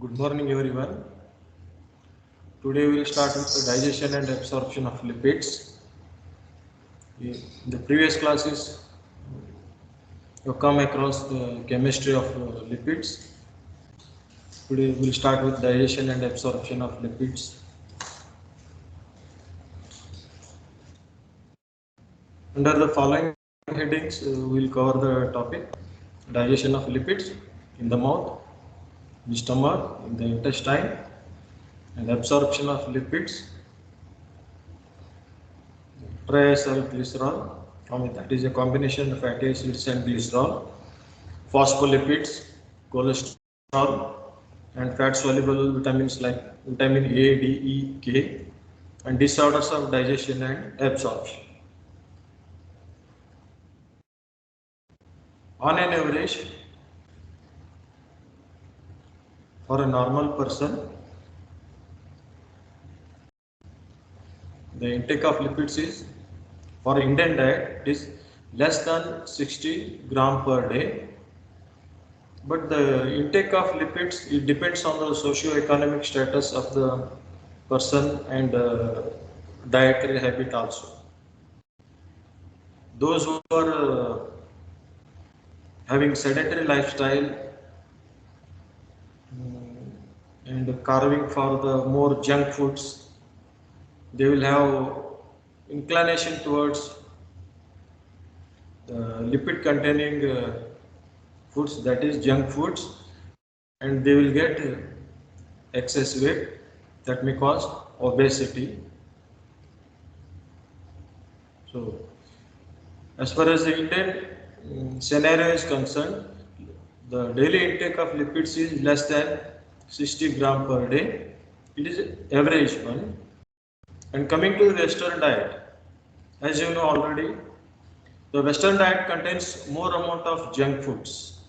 Good morning, everyone. Today we will start with the digestion and absorption of lipids. In the previous classes, you come across the chemistry of lipids. Today we will start with digestion and absorption of lipids. Under the following headings, we will cover the topic digestion of lipids in the mouth, in the stomach, in the intestine, and absorption of lipids, triacylglycerol. That is a combination of fatty acids and glycerol, phospholipids, cholesterol, and fat-soluble vitamins like vitamin A, D, E, K, and disorders of digestion and absorption. On an average, for a normal person, the intake of lipids is, for Indian diet, is less than 60 gram per day. But the intake of lipids, it depends on the socio-economic status of the person and dietary habit also. Those who are having sedentary lifestyle and carving for the more junk foods, they will have inclination towards lipid containing foods, that is junk foods, and they will get excess weight that may cause obesity. So as far as the Indian scenario is concerned, the daily intake of lipids is less than 60 gram per day. It is average one. And coming to the Western diet, as you know already, the Western diet contains more amount of junk foods,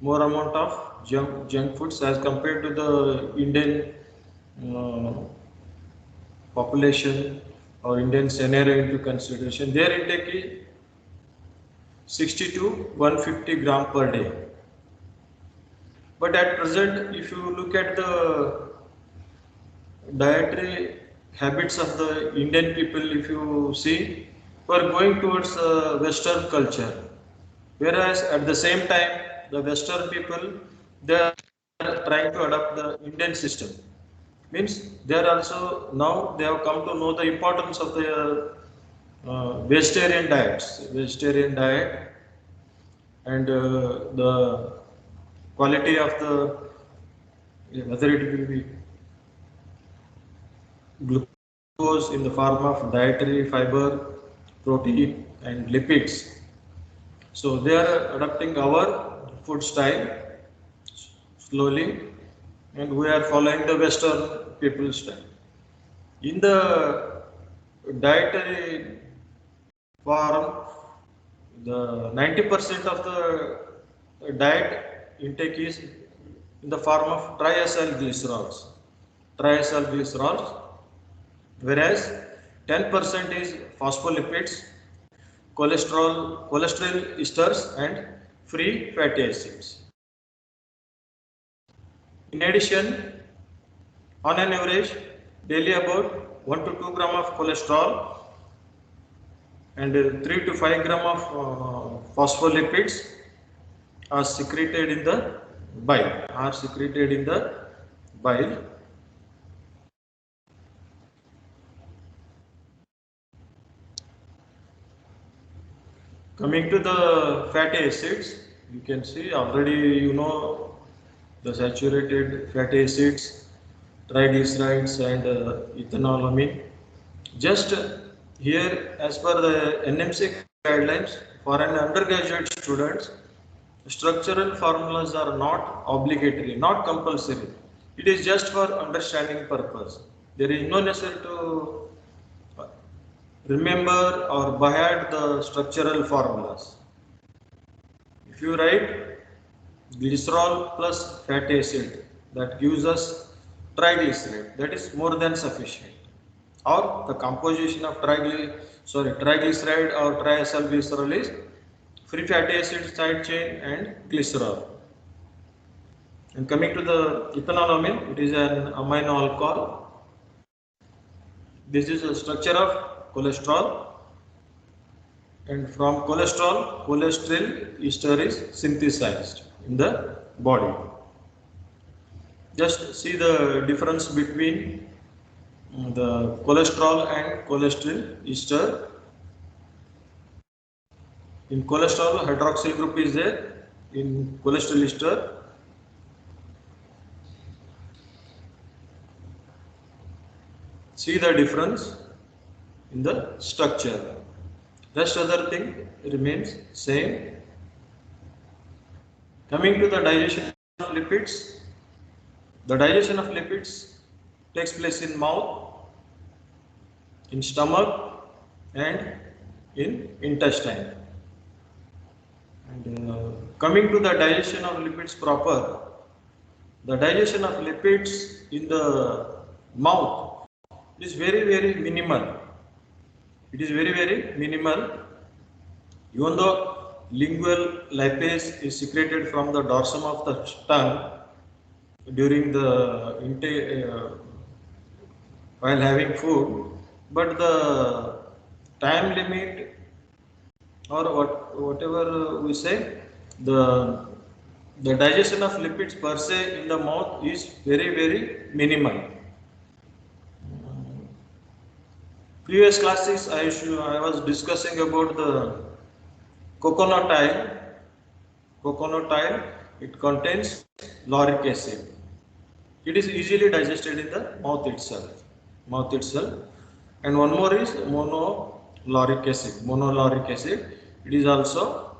junk foods as compared to the Indian population or Indian scenario into consideration. Their intake is 60 to 150 gram per day. But at present, if you look at the dietary habits of the Indian people, if you see, we are going towards Western culture. Whereas at the same time, the Western people, they are trying to adopt the Indian system. Means they are also, now they have come to know the importance of the vegetarian diet, and the quality of the, whether it will be glucose in the form of dietary fiber, protein, and lipids. So they are adopting our food style slowly, and we are following the Western people style. In the dietary form, the 90% of the diet intake is in the form of triacylglycerols, whereas 10% is phospholipids, cholesterol esters, and free fatty acids. In addition, on an average, daily about 1 to 2 gram of cholesterol and 3 to 5 gram of phospholipids are secreted in the bile. Coming to the fatty acids, you can see already, you know, the saturated fatty acids, triglycerides, and ethanolamine. Just here, as per the NMC guidelines, for an undergraduate students, structural formulas are not obligatory, not compulsory. It is just for understanding purpose. There is no necessity to remember or by heart the structural formulas. If you write glycerol plus fatty acid, that gives us triglyceride, that is more than sufficient. Or the composition of triglyceride or triacylglycerol is free fatty acid side chain and glycerol. And coming to the ethanolamine, it is an amino alcohol. This is a structure of cholesterol, and from cholesterol, cholesterol ester is synthesized in the body. Just see the difference between the cholesterol and cholesterol ester. In cholesterol, hydroxyl group is there. In cholesterol ester, see the difference in the structure. Rest other thing remains same. Coming to the digestion of lipids, the digestion of lipids takes place in mouth, in stomach, and in intestine. And coming to the digestion of lipids proper, the digestion of lipids in the mouth is very minimal. It is very minimal. Even though lingual lipase is secreted from the dorsum of the tongue during the intake while having food, but the time limit or whatever we say, the digestion of lipids per se in the mouth is very minimal. Previous classes I was discussing about the coconut oil. Coconut oil, it contains lauric acid. It is easily digested in the mouth itself. And one more is monolauric acid. Monolauric acid, it is also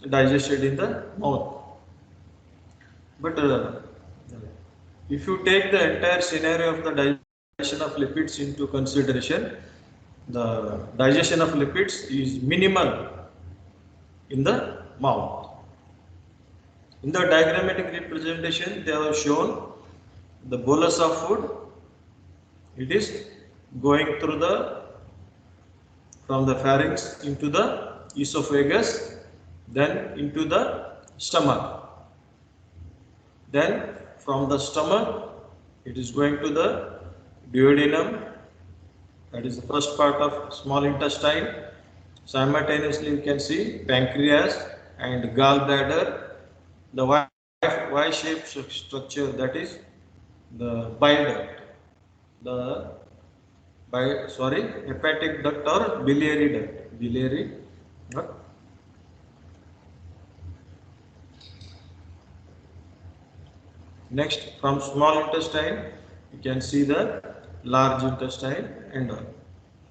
digested in the mouth. But if you take the entire scenario of the digestion of lipids into consideration, the digestion of lipids is minimal in the mouth. In the diagrammatic representation, they have shown the bolus of food. It is going through from the pharynx into the esophagus, then into the stomach. Then from the stomach, it is going to the duodenum, that is the first part of small intestine. Simultaneously, you can see pancreas and gallbladder. The Y-shaped structure, that is the bile duct. Hepatic duct or biliary duct. Biliary duct. Next, from small intestine, you can see the large intestine and all.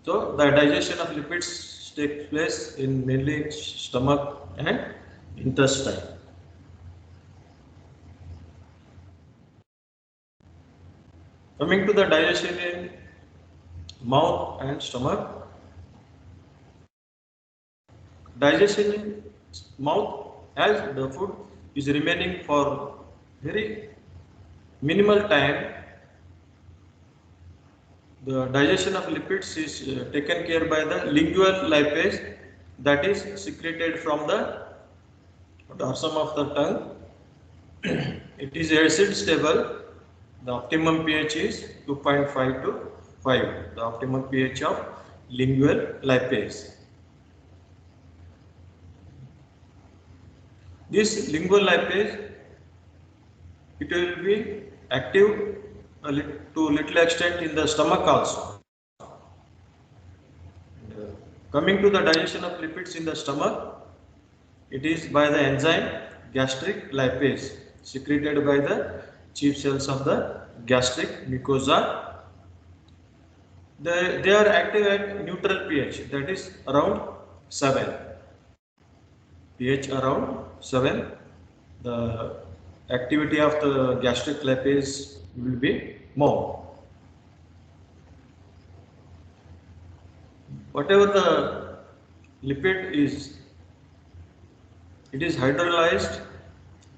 So the digestion of lipids takes place in mainly stomach and intestine. Coming to the digestion in mouth and stomach, digestion in mouth, as the food is remaining for very minimal time, the digestion of lipids is taken care by the lingual lipase, that is secreted from the dorsum of the tongue. It is acid stable. The optimum pH is 2.5 to 5, the optimum pH of lingual lipase. This lingual lipase, it will be active to little extent in the stomach also. Coming to the digestion of lipids in the stomach, it is by the enzyme gastric lipase secreted by the chief cells of the gastric mucosa. They are active at neutral pH, that is around 7. pH around 7. The activity of the gastric lipase will be more. Whatever the lipid is, it is hydrolyzed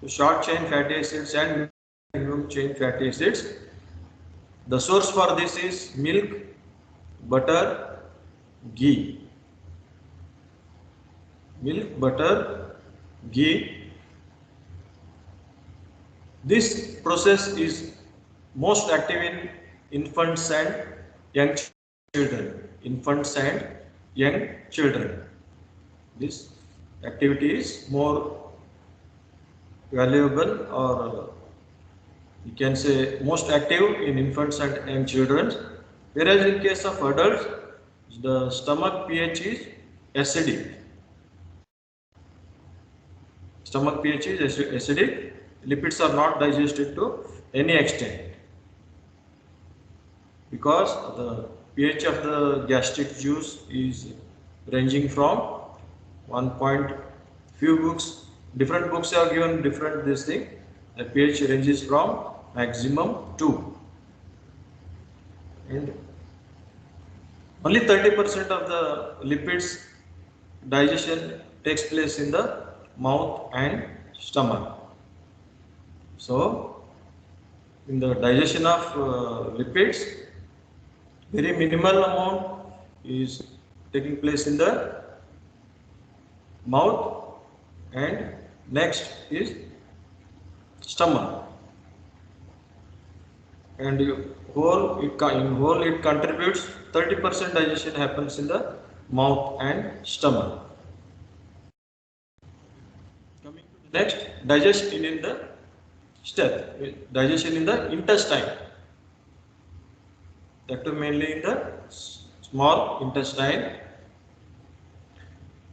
to short chain fatty acids and medium chain fatty acids. The source for this is milk, butter, ghee. Milk, butter, ghee. This process is most active in infants and young children. Infants and young children. This activity is more valuable, or you can say most active in infants and young children. Whereas in case of adults, the stomach pH is acidic. Stomach pH is acidic. Lipids are not digested to any extent because the pH of the gastric juice is ranging from 1 point. Few books, different books have given different this thing. The pH ranges from maximum 2, and only 30% of the lipids digestion takes place in the mouth and stomach. So, in the digestion of lipids, very minimal amount is taking place in the mouth, and next is stomach, and in whole it contributes 30% digestion happens in the mouth and stomach. Coming to the next, digestion in the digestion in the intestine, that too mainly in the small intestine.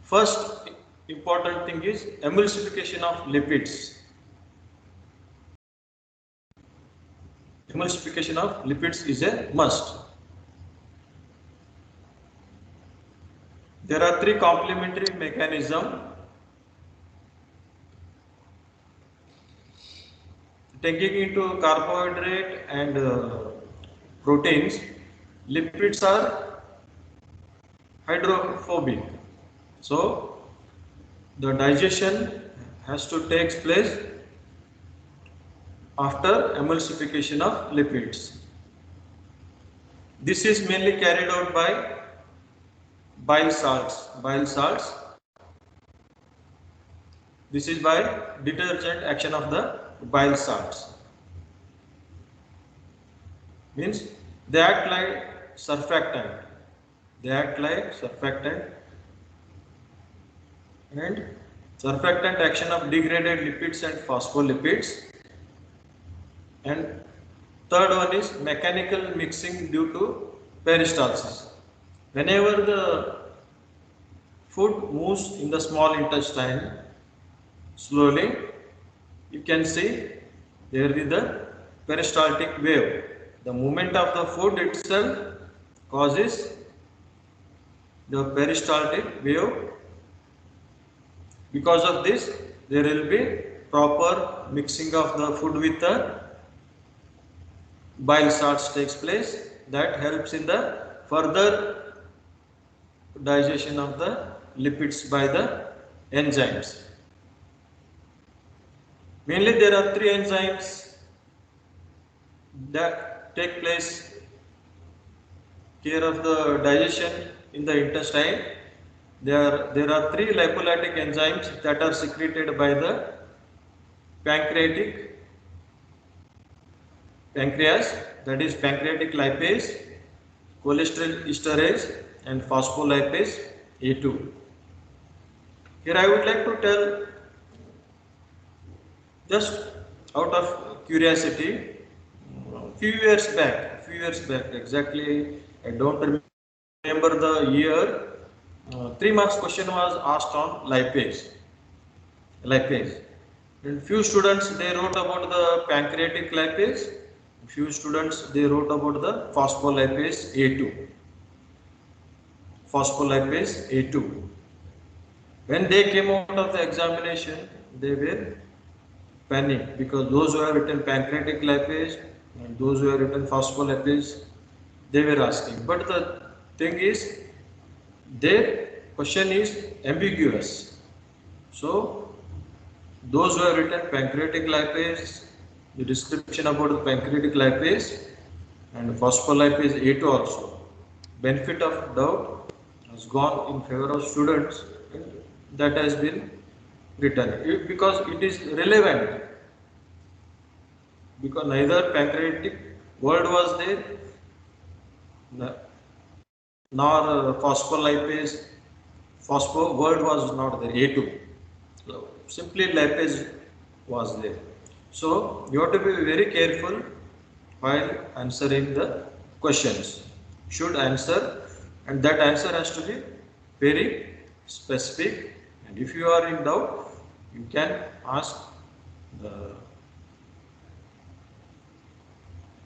First important thing is emulsification of lipids. Emulsification of lipids is a must. There are 3 complementary mechanisms. Taking into carbohydrate and proteins, lipids are hydrophobic. So, the digestion has to take place after emulsification of lipids. This is mainly carried out by bile salts. Bile salts. This is by detergent action of the bile salts. Means they act like surfactant. They act like surfactant, and surfactant action of degraded lipids and phospholipids. And third one is mechanical mixing due to peristalsis. Whenever the food moves in the small intestine slowly, you can see there is the peristaltic wave. The movement of the food itself causes the peristaltic wave. Because of this, there will be proper mixing of the food with the bile salts takes place. That helps in the further digestion of the lipids by the enzymes. Mainly there are 3 enzymes that take place care of the digestion in the intestine. There are 3 lipolytic enzymes that are secreted by the pancreas, that is pancreatic lipase, cholesterol esterase, and phospholipase A2. Here I would like to tell, just out of curiosity, few years back, exactly I don't remember the year, 3 marks question was asked on lipase. And few students they wrote about the pancreatic lipase, few students they wrote about the phospholipase A2. When they came out of the examination, they were panicked because those who have written pancreatic lipase and those who have written phospholipase, they were asking. But the thing is, their question is ambiguous. So, those who have written pancreatic lipase, the description about the pancreatic lipase and phospholipase A2 also, benefit of doubt has gone in favor of students, and that has been written because it is relevant. because neither pancreatic word was there, nor phospholipase, phospho word was not there, A2. So simply lipase was there. So you have to be very careful while answering the questions. Should answer, and that answer has to be very specific. And if you are in doubt, you can ask the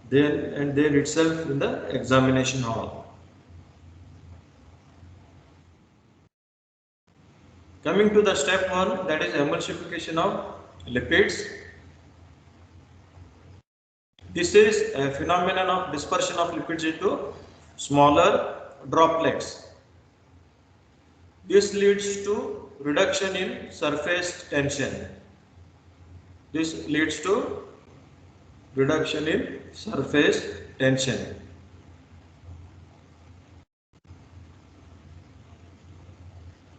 there itself in the examination hall. Coming to the step 1, that is emulsification of lipids. This is a phenomenon of dispersion of lipids into smaller droplets. This leads to reduction in surface tension. This leads to reduction in surface tension.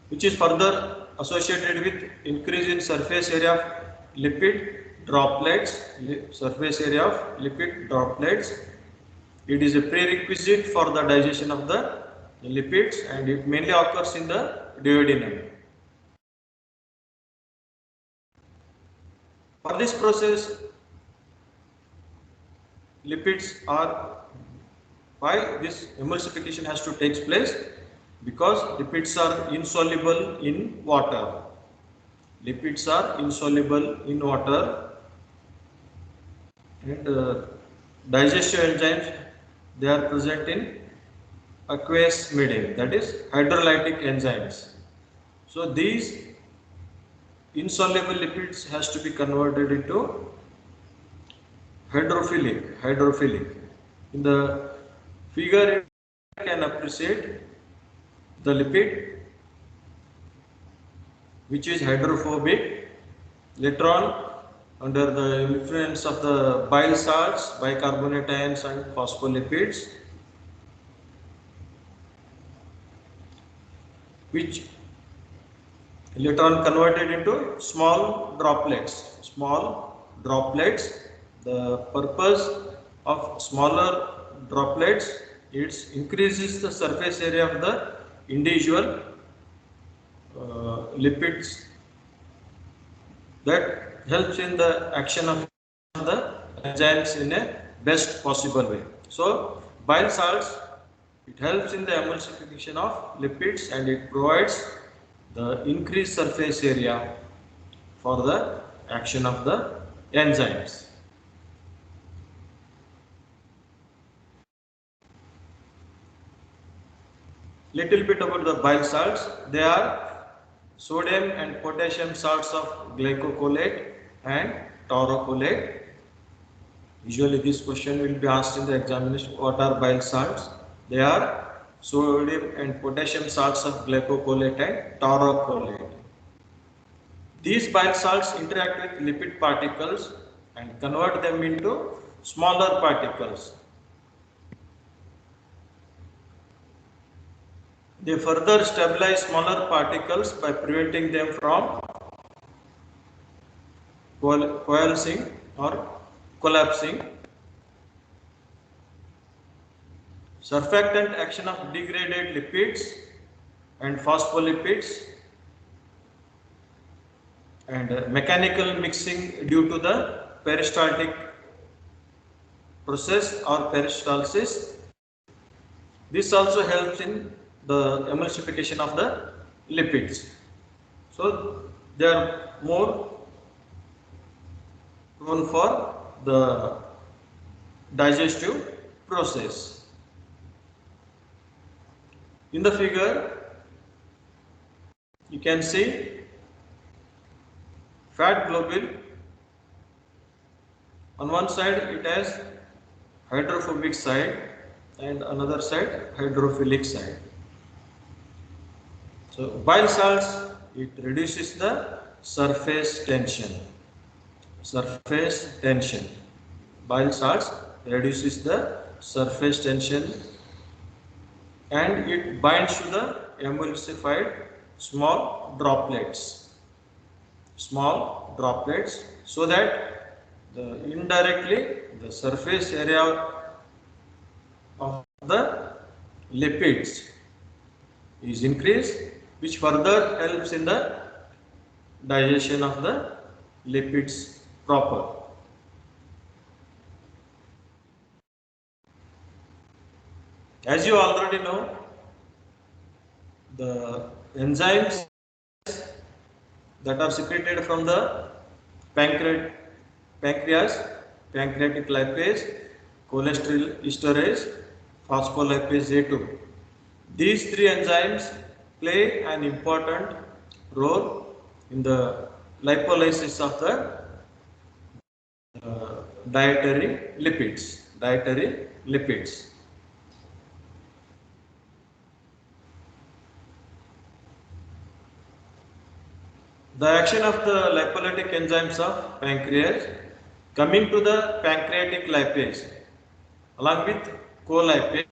Which is further associated with increase in surface area of lipid droplets. Surface area of lipid droplets. It is a prerequisite for the digestion of the lipids, and it mainly occurs in the duodenum. For this process, lipids are, why this emulsification has to take place? Because lipids are insoluble in water. Lipids are insoluble in water, and digestive enzymes, they are present in aqueous medium, that is hydrolytic enzymes. So these insoluble lipids has to be converted into hydrophilic. In the figure you can appreciate the lipid which is hydrophobic. Later on, under the influence of the bile salts, bicarbonate ions and phospholipids, which later on converted into small droplets. The purpose of smaller droplets, it increases the surface area of the individual lipids, that helps in the action of the enzymes in a best possible way. So bile salts, it helps in the emulsification of lipids, and it provides the increased surface area for the action of the enzymes. Little bit about the bile salts. They are sodium and potassium salts of glycocolate and taurocolate. Usually this question will be asked in the examination. What are bile salts? They are sodium and potassium salts of glycocolate and taurocolate. These bile salts interact with lipid particles and convert them into smaller particles. They further stabilize smaller particles by preventing them from coalescing or collapsing. Surfactant action of degraded lipids and phospholipids, and mechanical mixing due to the peristaltic process or peristalsis. This also helps in the emulsification of the lipids. So they are more prone for the digestive process. In the figure, you can see fat globule. On one side it has hydrophobic side, and another side hydrophilic side. So bile salts, it reduces the surface tension. Bile salts reduces the surface tension, and it binds to the emulsified small droplets, so that indirectly the surface area of the lipids is increased, which further helps in the digestion of the lipids proper. As you already know, the enzymes that are secreted from the pancreas, pancreatic lipase, cholesterol esterase, phospholipase A2. These three enzymes play an important role in the lipolysis of the dietary lipids. The action of the lipolytic enzymes of pancreas coming to the pancreatic lipase along with colipase.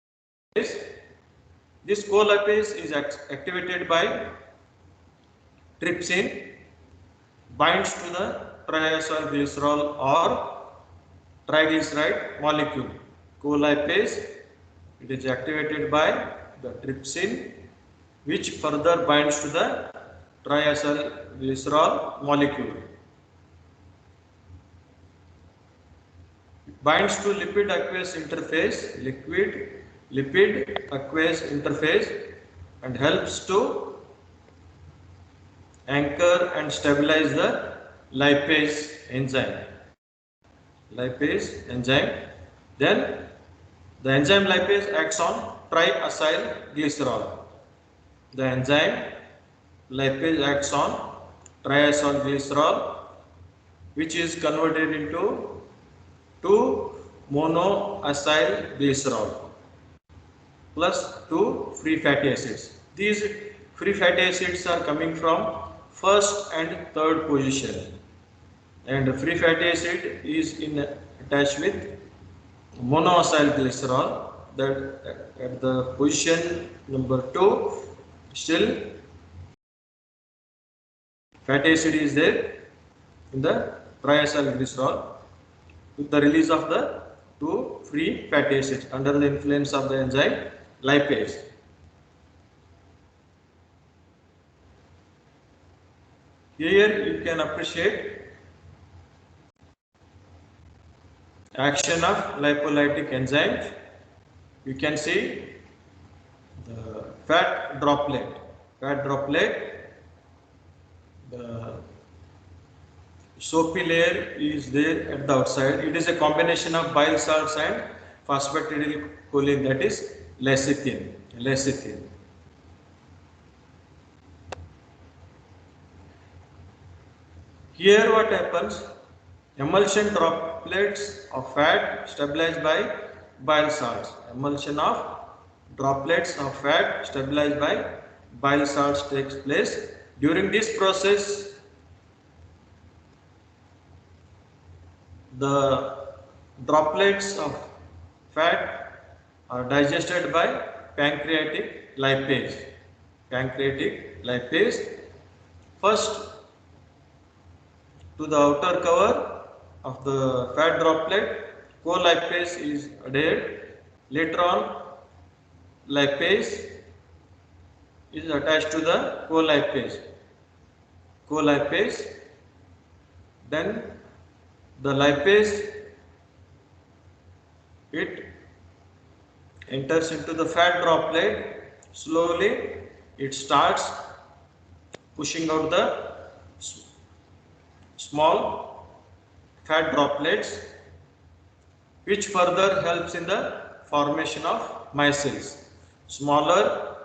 This colipase is activated by trypsin, binds to the triacylglycerol or triglyceride molecule. Colipase, it is activated by the trypsin, which further binds to the triacylglycerol molecule. It binds to lipid aqueous interface, and helps to anchor and stabilize the lipase enzyme. Then the enzyme lipase acts on triacylglycerol. The enzyme lipase acts on triacylglycerol, which is converted into 2-monoacylglycerol plus 2 free fatty acids. These free fatty acids are coming from first and third position, and free fatty acid is attached with monoacylglycerol, that at the position number 2 still fatty acid is there in the triacylglycerol with the release of the 2 free fatty acids under the influence of the enzyme lipase. Here you can appreciate action of lipolytic enzymes. You can see the fat droplet, the soapy layer is there at the outside. It is a combination of bile salts and phosphatidylcholine, that is lecithin. Here what happens? Emulsion droplets of fat stabilized by bile salts. Emulsion of droplets of fat stabilized by bile salts takes place. During this process, the droplets of fat are digested by pancreatic lipase. First, to the outer cover of the fat droplet, colipase is adhered. Later on, lipase is attached to the colipase. Then the lipase, it enters into the fat droplet. Slowly it starts pushing out the small fat droplets, which further helps in the formation of micelles. Smaller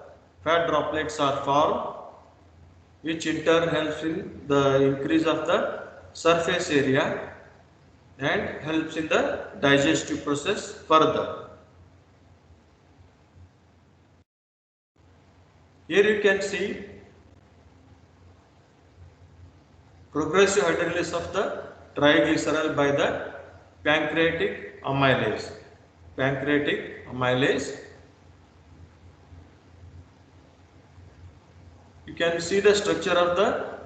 fat droplets are formed, which in turn helps in the increase of the surface area and helps in the digestive process further. Here you can see progressive hydrolysis of the triglycerol by the pancreatic amylase. You can see the structure of the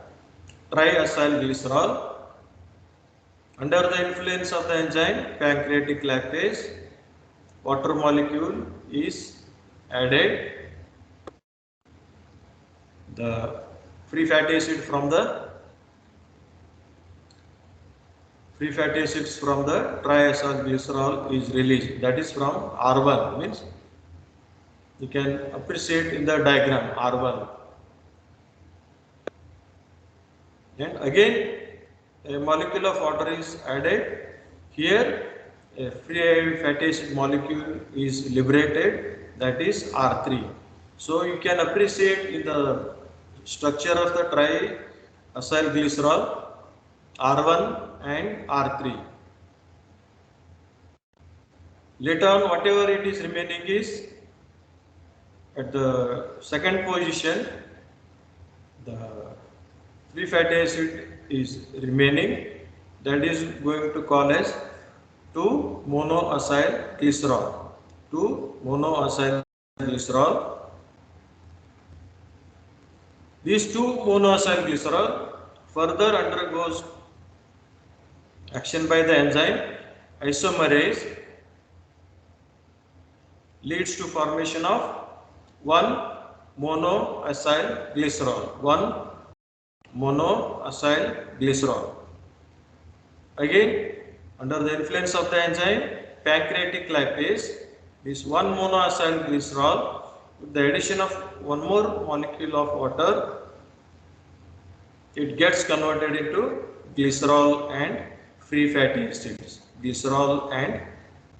triacylglycerol Under the influence of the enzyme pancreatic lipase, water molecule is added. The free fatty acid from the triacylglycerol is released. That is from R1, means you can appreciate in the diagram R1. And again a molecule of water is added. Here a free fatty acid molecule is liberated, that is R3. So you can appreciate in the structure of the triacylglycerol R1 and R3. Later on, whatever it is remaining is at the second position, the free fatty acid is remaining, that is going to call as 2-monoacylglycerol. 2-monoacylglycerol. These 2-monoacylglycerol further undergoes action by the enzyme isomerase, leads to formation of 1-monoacylglycerol. 1-monoacylglycerol. Again, under the influence of the enzyme pancreatic lipase, this 1-monoacylglycerol with the addition of one more molecule of water, it gets converted into glycerol and free fatty acids. Glycerol and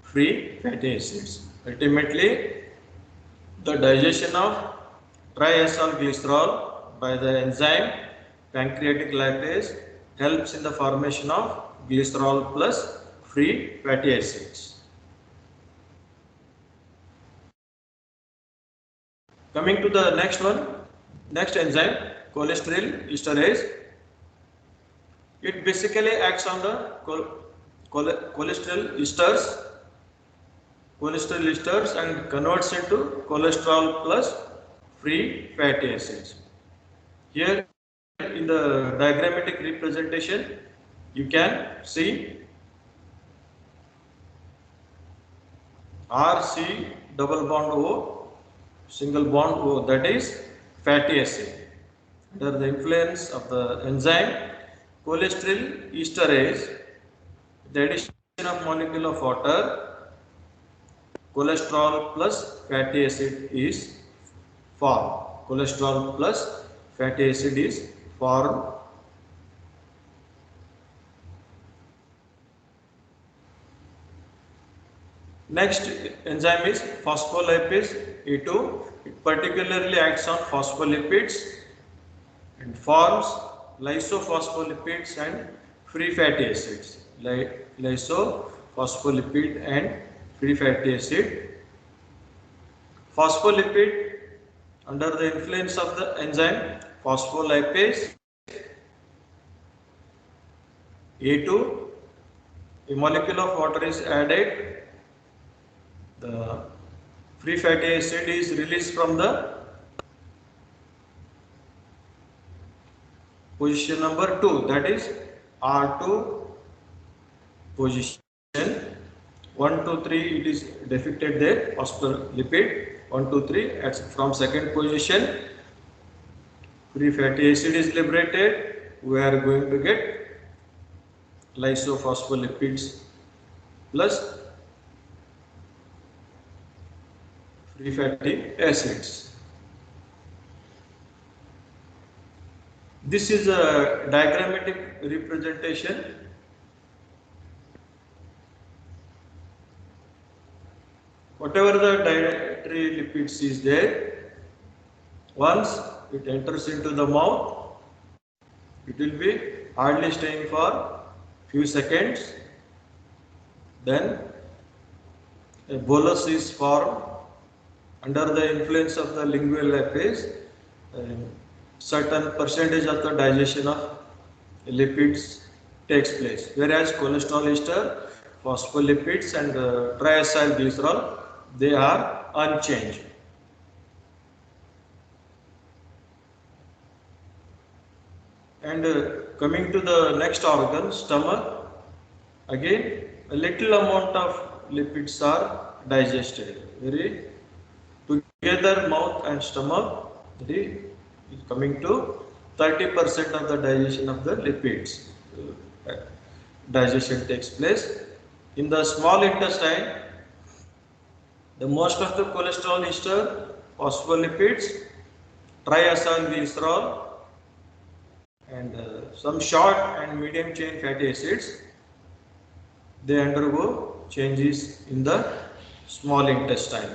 free fatty acids. Ultimately, the digestion of triacylglycerol by the enzyme pancreatic lipase helps in the formation of glycerol plus free fatty acids. Coming to the next enzyme, cholesterol esterase. It basically acts on the cholesterol esters and converts into cholesterol plus free fatty acids. Here in the diagrammatic representation, you can see RC double bond O, single bond O, that is fatty acid. Under the influence of the enzyme cholesterol esterase, the addition of molecule of water, cholesterol plus fatty acid is formed. Cholesterol plus fatty acid is formed. Next enzyme is phospholipase A2. It particularly acts on phospholipids and forms lysophospholipids and free fatty acids. Lysophospholipid and free fatty acid. Phospholipid, under the influence of the enzyme phospholipase A2, a molecule of water is added. The free fatty acid is released from the position number 2, that is R2 position. 1, 2, 3 it is depicted there, phospholipid 1, 2, 3. From second position free fatty acid is liberated. We are going to get lysophospholipids plus free fatty acids. This is a diagrammatic representation. Whatever the dietary lipids is there, once it enters into the mouth, it will be hardly staying for few seconds. Then a bolus is formed. Under the influence of the lingual lipase, certain percentage of the digestion of lipids takes place, whereas cholesterol ester, phospholipids and triacylglycerol, they are unchanged. And coming to the next organ, stomach, Again, a little amount of lipids are digested. Very together, mouth and stomach, the is coming to 30% of the digestion of the lipids. Uh, Digestion takes place. In the small intestine, the most of the cholesterol ester, phospholipids, triacylglycerol, and some short and medium chain fatty acids, they undergo changes in the small intestine.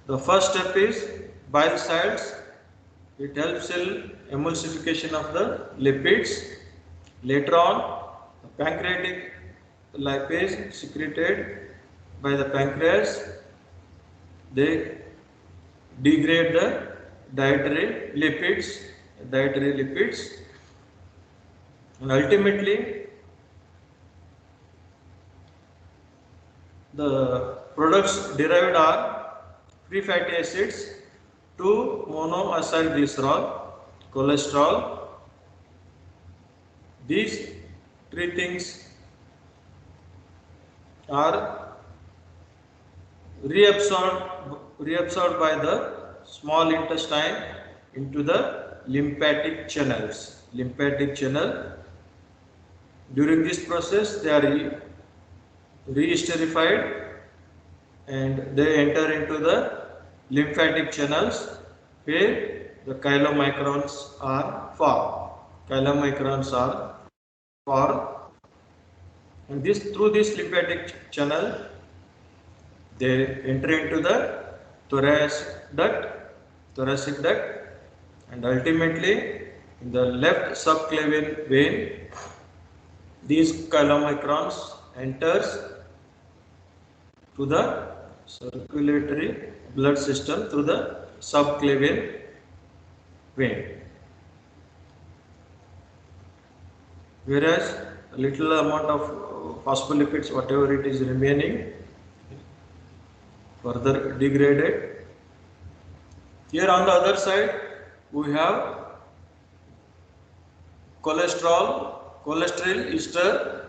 The first step is bile salts. It helps in emulsification of the lipids. Later on, the pancreatic lipase secreted by the pancreas, they degrade the dietary lipids, and ultimately the products derived are free fatty acids, 2-monoacylglycerol, cholesterol. These three things are reabsorbed by the small intestine into the lymphatic channels. Lymphatic channel. During this process, they are re-esterified and they enter into the lymphatic channels where the chylomicrons are formed. And through this lymphatic channel, they enter into the thoracic duct, and ultimately in the left subclavian vein, these chylomicrons enters to the circulatory blood system through the subclavian vein. Whereas a little amount of phospholipids, whatever it is remaining, further degraded. Here on the other side, we have cholesterol ester.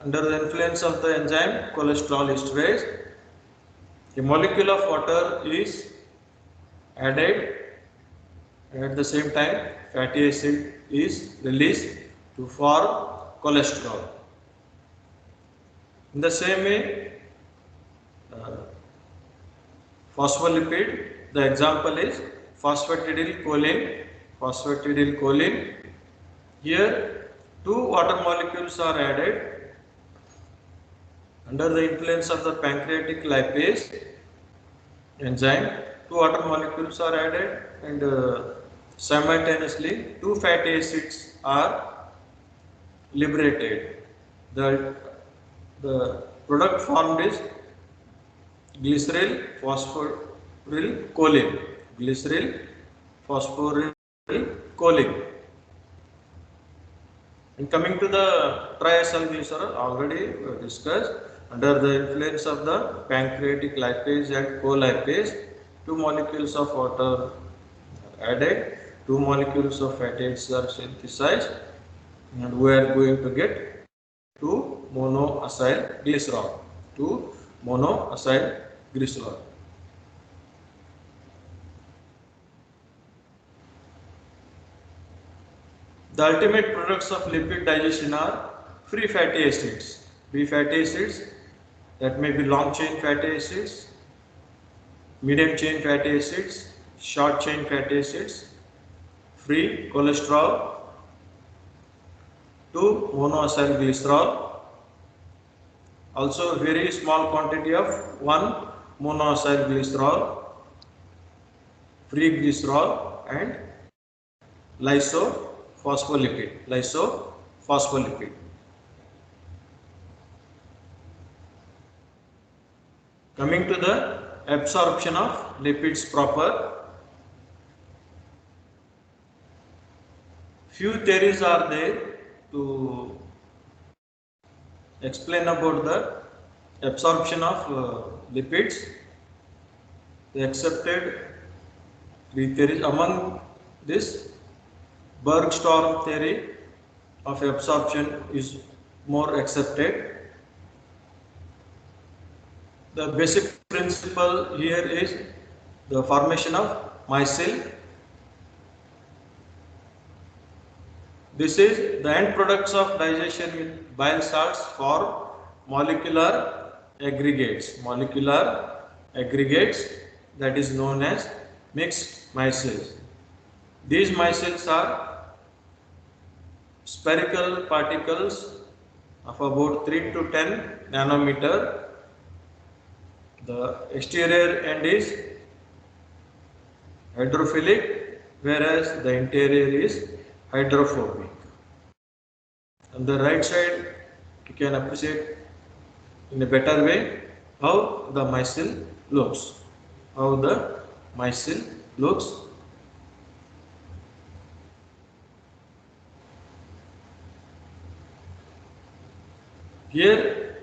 Under the influence of the enzyme cholesterol esterase, a molecule of water is added, and at the same time fatty acid is released to form cholesterol. In the same way, phospholipid, the example is phosphatidylcholine. Here, 2 water molecules are added. Under the influence of the pancreatic lipase enzyme, 2 water molecules are added, and simultaneously 2 fatty acids are liberated. The product formed is glyceryl phosphorylcholine. And coming to the triacylglycerol, already discussed. Under the influence of the pancreatic lipase and colipase, 2 molecules of water are added, 2 molecules of fatty acids are synthesized, and we are going to get 2-monoacylglycerol. The ultimate products of lipid digestion are free fatty acids. Free fatty acids, that may be long chain fatty acids, medium chain fatty acids, short chain fatty acids, free cholesterol, 2-monoacylglycerol, also very small quantity of 1-monoacylglycerol, free glycerol, and lysophospholipid. Coming to the absorption of lipids proper, few theories are there to explain about the absorption of lipids. The accepted 3 theories, among this Bergstrom theory, of absorption is more accepted. The basic principle here is the formation of micelle. This is the end products of digestion with bile salts for molecular aggregates. Molecular aggregates, that is known as mixed micelles. These micelles are spherical particles of about 3 to 10 nanometer. The exterior end is hydrophilic, whereas the interior is hydrophobic. On the right side, you can appreciate in a better way how the micelle looks. How the micelle looks. Here,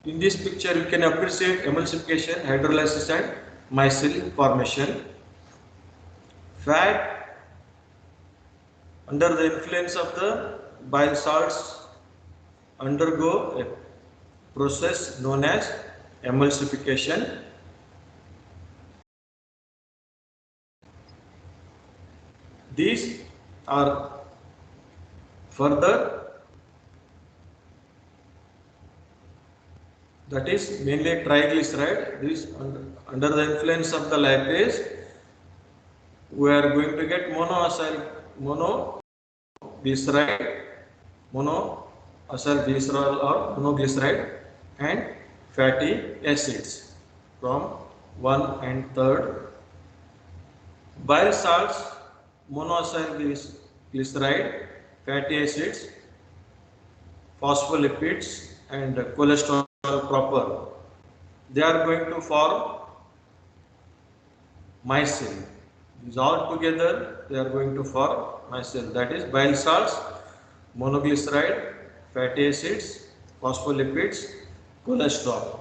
in this picture, you can appreciate emulsification, hydrolysis, and micelle formation. Fat, under the influence of the bile salts, undergo a process known as emulsification. These are further, that is mainly triglyceride. This under the influence of the lipase, we are going to get monoglyceride, monoglycerol or monoglyceride, and fatty acids from 1 and 3rd. Bile salts, monoacylglyceride, fatty acids, phospholipids, and cholesterol proper. They are going to form micelle. These all together, they are going to form micelle. That is bile salts, monoglyceride, fatty acids, phospholipids, cholesterol.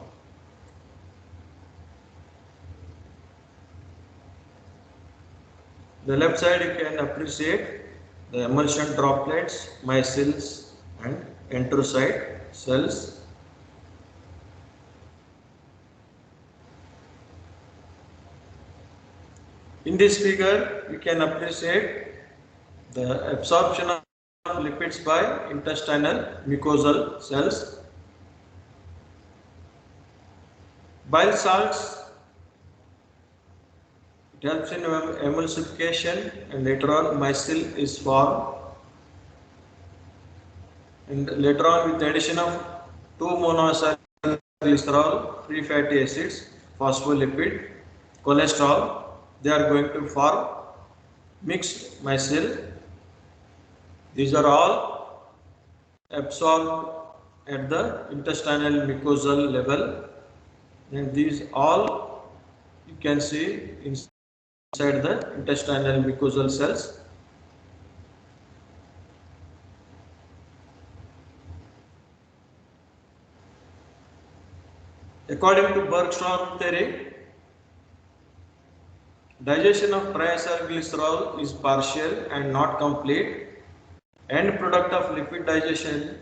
The left side you can appreciate the emulsion droplets, micelles, and enterocyte cells. In this figure, you can appreciate the absorption of lipids by intestinal mucosal cells. Bile salts, it helps in emulsification, and later on micelle is formed. And later on, with the addition of 2 monoacylglycerol, free fatty acids, phospholipid, cholesterol, they are going to form mixed micelle. These are all absorbed at the intestinal mucosal level, and these all you can see inside the intestinal mucosal cells. According to Bergstrom theory, digestion of triacylglycerol is partial and not complete. End product of lipid digestion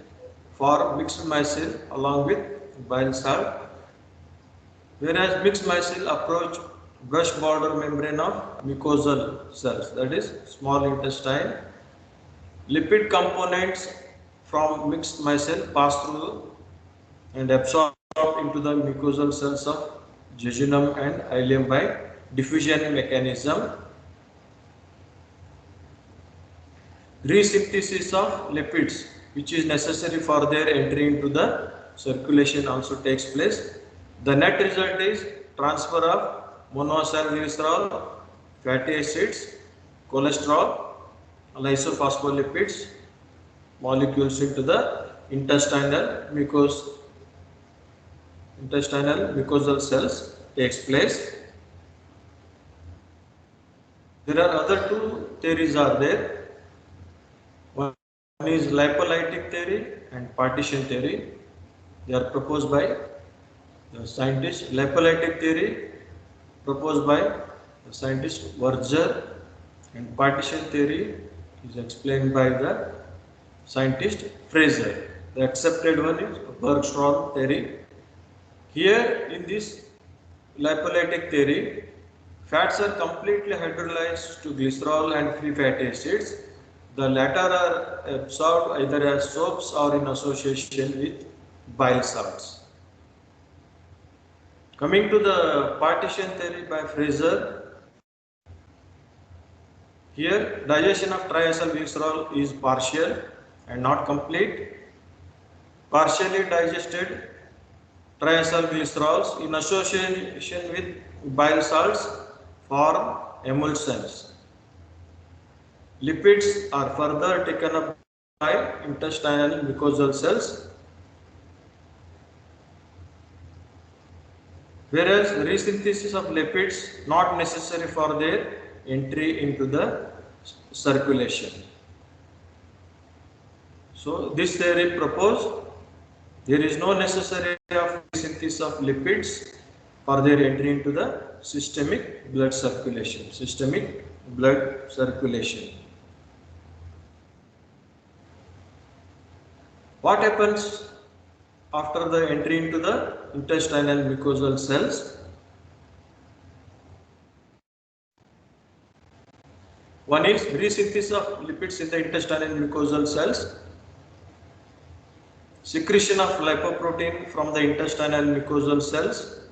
for mixed micelle along with bile salt, whereas mixed micelle approach brush border membrane of mucosal cells, that is small intestine. Lipid components from mixed micelle pass through and absorb into the mucosal cells of jejunum and ileum by diffusion mechanism. Resynthesis of lipids, which is necessary for their entry into the circulation, also takes place. The net result is transfer of monoacylglycerol, fatty acids, cholesterol, lysophospholipids molecules into the intestinal mucosal cells takes place. There are other two theories are there. One is lipolytic theory and partition theory. They are proposed by the scientist. Lipolytic theory proposed by the scientist Wurtzer, and partition theory is explained by the scientist Fraser. The accepted one is Bergstrom theory. Here in this lipolytic theory, fats are completely hydrolyzed to glycerol and free fatty acids. The latter are absorbed either as soaps or in association with bile salts. Coming to the partition theory by Fraser, here digestion of triacylglycerol is partial and not complete. Partially digested triacylglycerols in association with bile salts form emulsions. Lipids are further taken up by intestinal mucosal cells, whereas resynthesis of lipids not necessary for their entry into the circulation. So this theory proposed there is no necessity of synthesis of lipids for their entry into the systemic blood circulation. What happens after the entry into the intestinal mucosal cells? One is resynthesis of lipids in the intestinal mucosal cells, secretion of lipoprotein from the intestinal mucosal cells,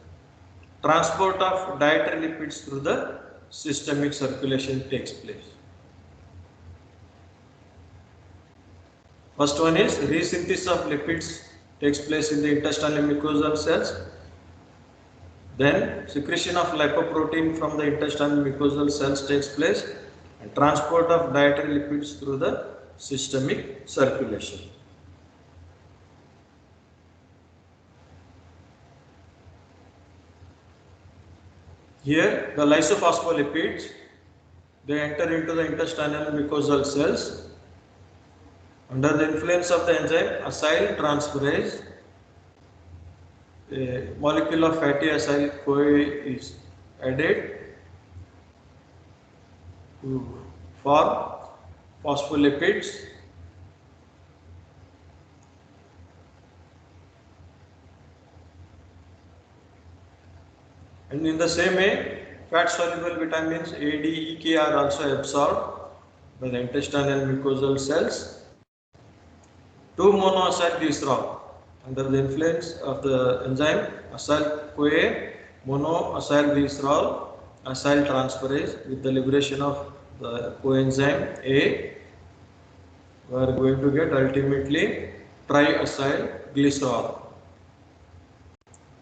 transport of dietary lipids through the systemic circulation takes place. First one is resynthesis of lipids takes place in the intestinal mucosal cells. Then secretion of lipoprotein from the intestinal mucosal cells takes place and transport of dietary lipids through the systemic circulation. Here the lysophospholipids, they enter into the intestinal mucosal cells. Under the influence of the enzyme acyltransferase, a molecule of fatty acyl-CoA is added to form phospholipids. And in the same way, fat-soluble vitamins A, D, E, K are also absorbed by the intestinal mucosal cells. 2-monoacylglycerol under the influence of the enzyme acyl-CoA, monoacylglycerol, acyltransferase with the liberation of the coenzyme A, we are going to get ultimately triacylglycerol.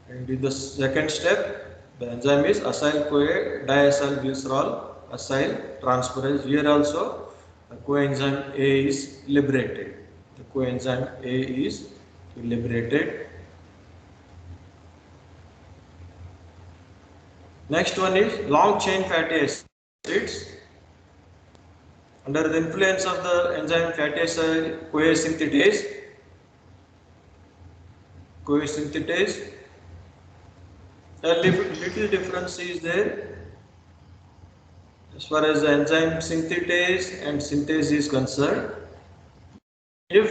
And in the second step, the enzyme is acyl-CoA diacylglycerol acyltransferase. Here also the coenzyme A is liberated. The coenzyme A is liberated. Next one is long chain fatty acids. Under the influence of the enzyme fatty acid CoA synthetase, a little difference is there as far as the enzyme synthetase and synthase is concerned. If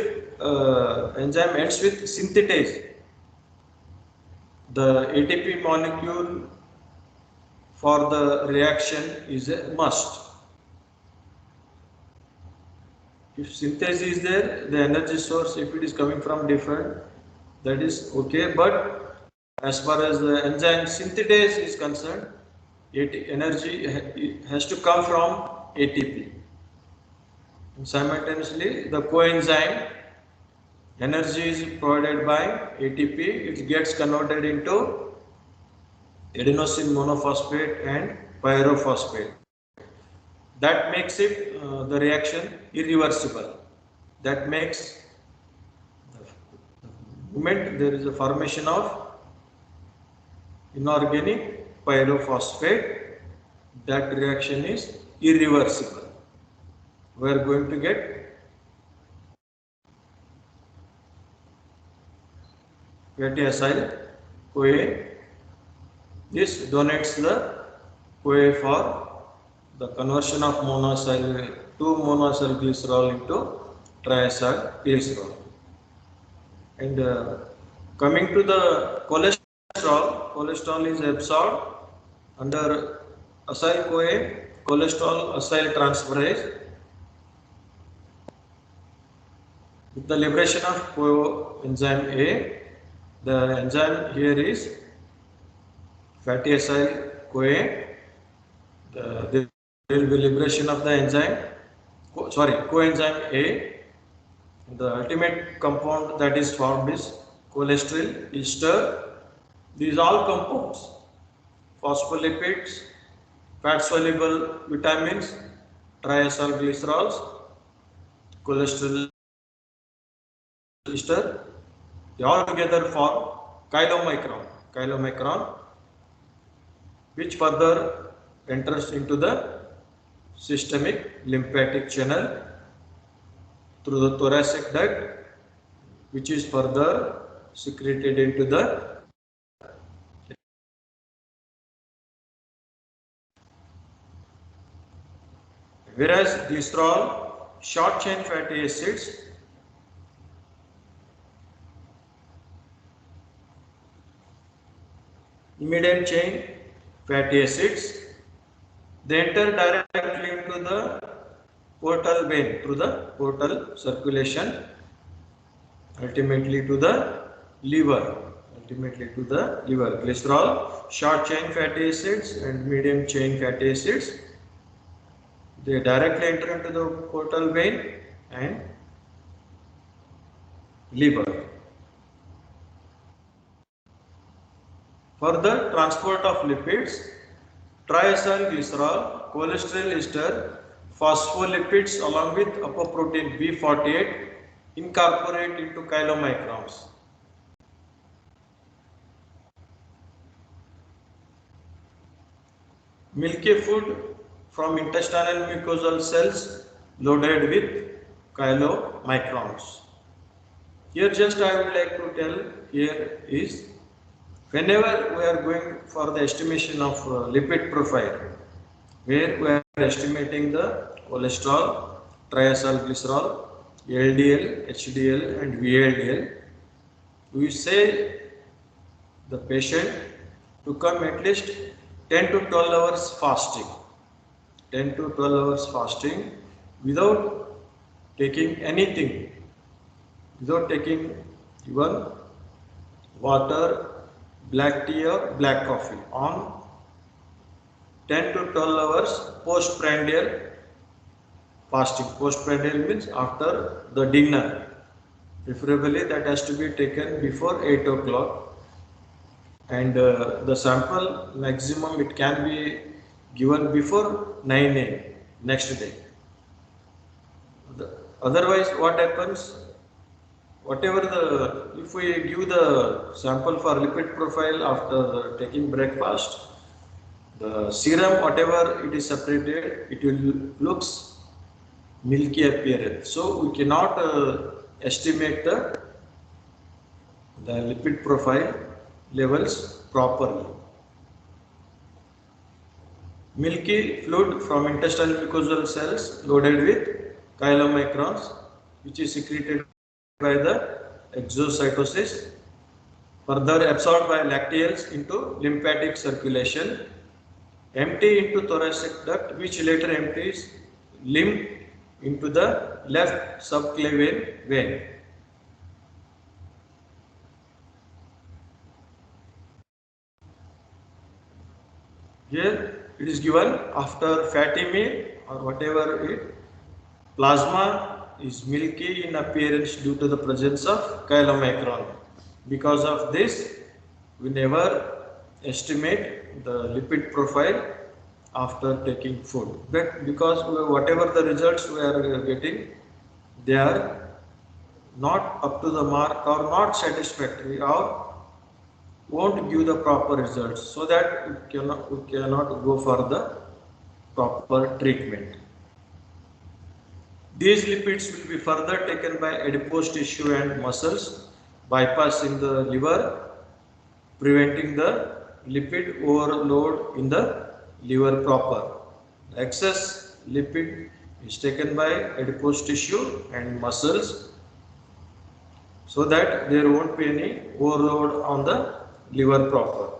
enzyme ends with synthetase, the ATP molecule for the reaction is a must. If synthase is there, the energy source, if it is coming from different, that is okay. But as far as the enzyme synthetase is concerned, energy has to come from ATP. And simultaneously, the coenzyme energy is provided by ATP. It gets converted into adenosine monophosphate and pyrophosphate. That makes it the reaction irreversible. That makes the moment there is a formation of inorganic pyrophosphate, that reaction is irreversible. We are going to get fatty acyl-CoA. This donates the CoA for the conversion of monoacyl to 2-monoacylglycerol into triacylglycerol. And coming to the cholesterol is absorbed under acyl-CoA cholesterol acyl transferase with the liberation of coenzyme A. The enzyme here is fatty acyl-CoA. There will be liberation of the enzyme, coenzyme A. The ultimate compound that is formed is cholesterol ester. These all compounds, phospholipids, fat-soluble vitamins, triacylglycerols, cholesterol ester, they all together form chylomicron, which further enters into the systemic lymphatic channel through the thoracic duct, which is further secreted into the whereas glycerol, short chain fatty acids, medium chain fatty acids, they enter directly into the portal vein through the portal circulation, ultimately to the liver. Glycerol, short chain fatty acids and medium chain fatty acids, they directly enter into the portal vein and liver. Further transport of lipids, triacylglycerol, cholesterol ester, phospholipids along with apoprotein B48 incorporate into chylomicrons. Milky food from intestinal mucosal cells loaded with chylomicrons. Here just I would like to tell here is whenever we are going for the estimation of lipid profile, where we are estimating the cholesterol, triacylglycerol, LDL, HDL and VLDL, we say the patient to come at least 10 to 12 hours fasting. 10 to 12 hours fasting without taking anything, without taking even water, black tea or black coffee on 10 to 12 hours postprandial fasting. Postprandial means after the dinner. Preferably that has to be taken before 8 o'clock. And the sample maximum it can be given before 9 a.m. next day. Otherwise what happens, if we give the sample for lipid profile after taking breakfast, the serum whatever it is separated, it will looks milky appearance. So we cannot estimate the lipid profile levels properly. Milky fluid from intestinal mucosal cells loaded with chylomicrons, which is secreted by the exocytosis, further absorbed by lacteals into lymphatic circulation, empty into thoracic duct, which later empties lymph into the left subclavian vein. Here it is given after fatty meal or whatever it, plasma is milky in appearance due to the presence of chylomicron. Because of this, we never estimate the lipid profile after taking food. But because whatever the results we are getting, they are not up to the mark or not satisfactory or won't give the proper results, so that we cannot go for the proper treatment. These lipids will be further taken by adipose tissue and muscles, bypassing the liver, preventing the lipid overload in the liver proper. Excess lipid is taken by adipose tissue and muscles, so that there won't be any overload on the liver proper.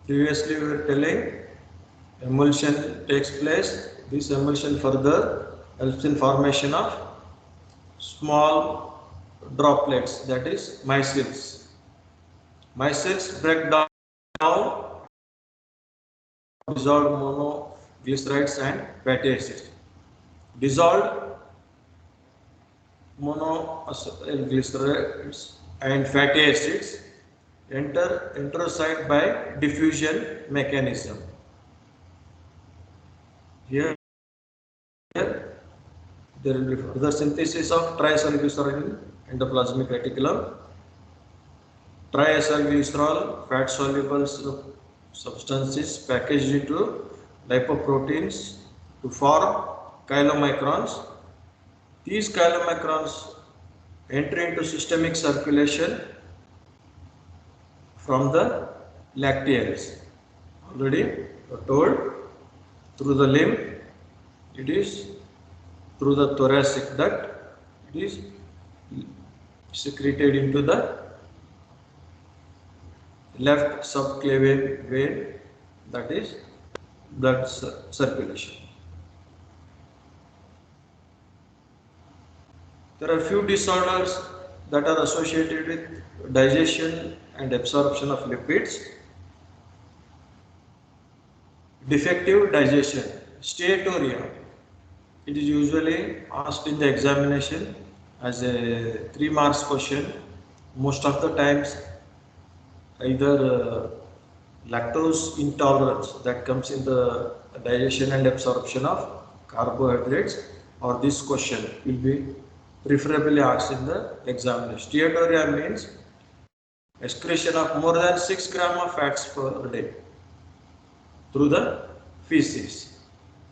Previously we were telling emulsion takes place. This emulsion further helps in formation of small droplets, that is micelles. Micelles break down dissolved monoglycerides and fatty acids. Dissolved monoglycerides and fatty acids enter enterocyte by diffusion mechanism. Here there will be further synthesis of triacylglycerol in endoplasmic reticulum. Triacylglycerol, fat soluble substances packaged into lipoproteins to form chylomicrons. These chylomicrons enter into systemic circulation from the lacteals. Already told, through the limb, it is through the thoracic duct, it is secreted into the left subclavian vein, that is blood circulation. There are few disorders that are associated with digestion and absorption of lipids. Defective digestion, steatorrhea. It is usually asked in the examination as a 3 marks question. Most of the times either lactose intolerance that comes in the digestion and absorption of carbohydrates, or this question will be preferably asked in the examination. Steatorrhea means excretion of more than 6 grams of fats per day through the feces.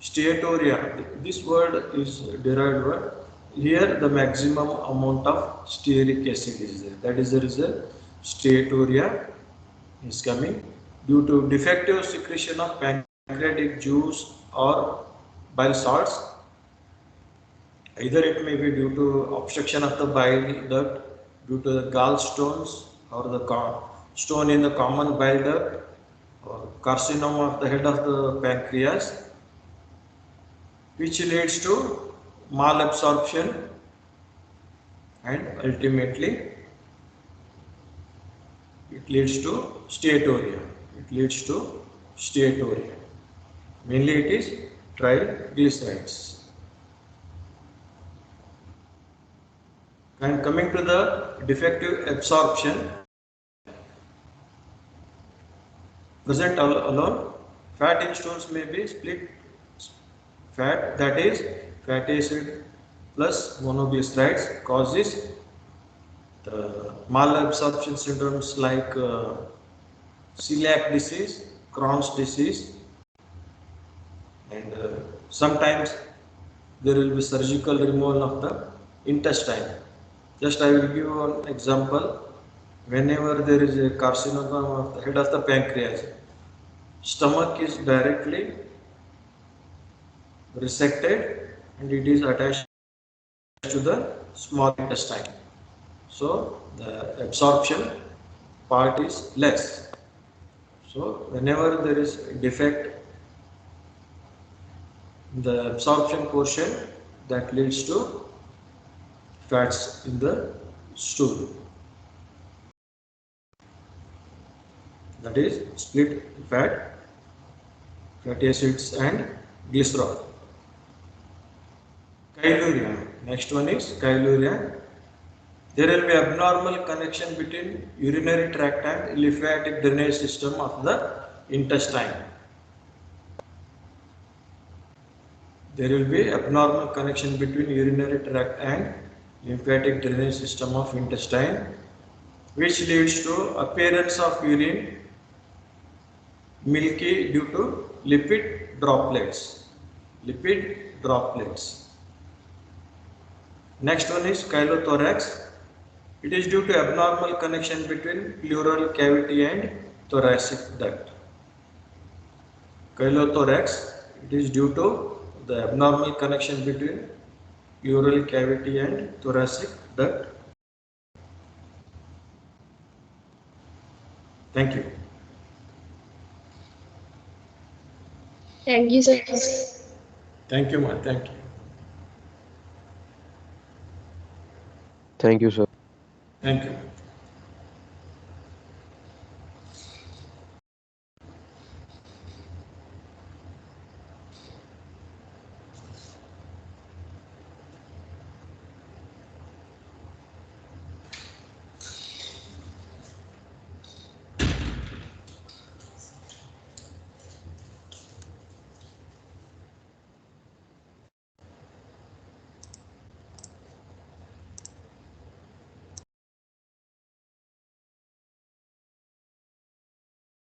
Steatorrhea, this word is derived word. Here the maximum amount of stearic acid is there. That is the reason steatorrhea is coming due to defective secretion of pancreatic juice or bile salts. Either it may be due to obstruction of the bile duct, due to the gallstones or the stone in the common bile duct, or carcinoma of the head of the pancreas, which leads to malabsorption and ultimately it leads to steatorrhea. Mainly it is triglycerides. And coming to the defective absorption, present alone, fat in stools may be split fat, that is fatty acid plus monoglycerides causes the malabsorption syndromes like celiac disease, Crohn's disease, and sometimes there will be surgical removal of the intestine. Just I will give you an example. Whenever there is a carcinoma of the head of the pancreas, stomach is directly resected and it is attached to the small intestine. So the absorption part is less. So whenever there is a defect in the absorption portion, that leads to fats in the stool. That is split fat, fatty acids and glycerol. Chyluria. Next one is chyluria. There will be abnormal connection between urinary tract and lymphatic drainage system of the intestine. There will be abnormal connection between urinary tract and lymphatic drainage system of intestine, which leads to appearance of urine milky due to lipid droplets. Next one is chylothorax. It is due to abnormal connection between pleural cavity and thoracic duct. chylothorax. It is due to the abnormal connection between pleural cavity and thoracic duct. Thank you. Thank you, sir. Thank you, ma. Thank you. Thank you, sir. Thank you.